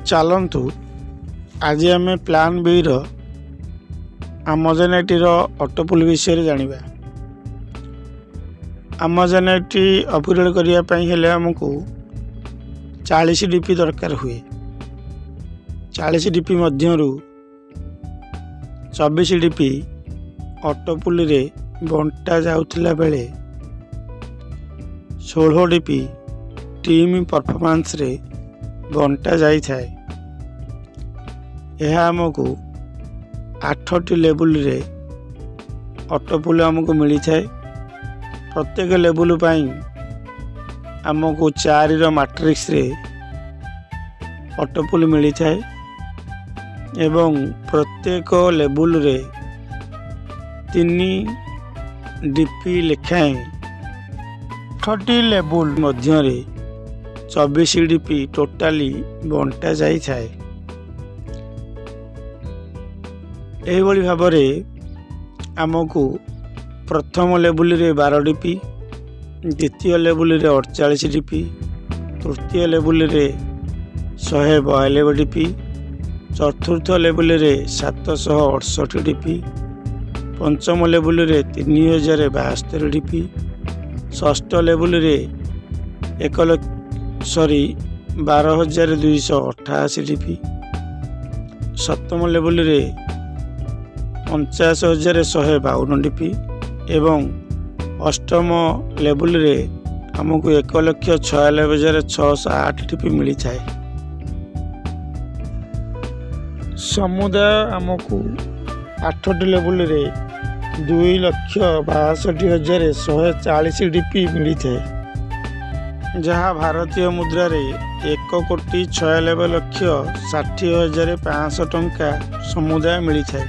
चलतु आज आम प्लान बी आमोजिनाइट ऑटोपूल विषय जानिबा। आमोजिनाइट अपग्रेड करने आमको 40 डीपी दरकार हुए। 40 डीपी मध्यरु 24 डीपी ऑटोपूल रे बंटा जाउथिला बेले 16 डीपी टीम परफॉर्मेंस रे बंटा जाई थाए। यह आमको 8टी लेवल रे ऑटोपूल आमको मिली थाए। प्रत्येक लेवल पाई आमको 4 रो मैट्रिक्स रे ऑटोपूल मिली थाए एवं प्रत्येक लेवल रे 3 डीपी लेखाएं 8टी लेवल मध्य रे 24 डीपी टोटाली बंटा जाई थाए। एहिभଳି भाବରେ आमको प्रथम लेवल रे 12 डीपी, द्वितीय लेवल रे 48 डीपी, तृतीय लेवल रे 192 डीपी, चतुर्थ लेवल रे 768 डीपी, पंचम लेवल रे 3072 डीपी, षष्ठ लेवल रे 12288 डीपी, सप्तम लेवल रे 49152 डीपी एवं अष्टम लेवल रे हमको 1,96,608 डीपी मिली थाए। समुदाय आमको 8टी लेवल रे 2,62,140 डीपी मिली थाए, जहाँ भारतीय मुद्रा रे 1,96,60,500 टंका समुदाय मिली थाए।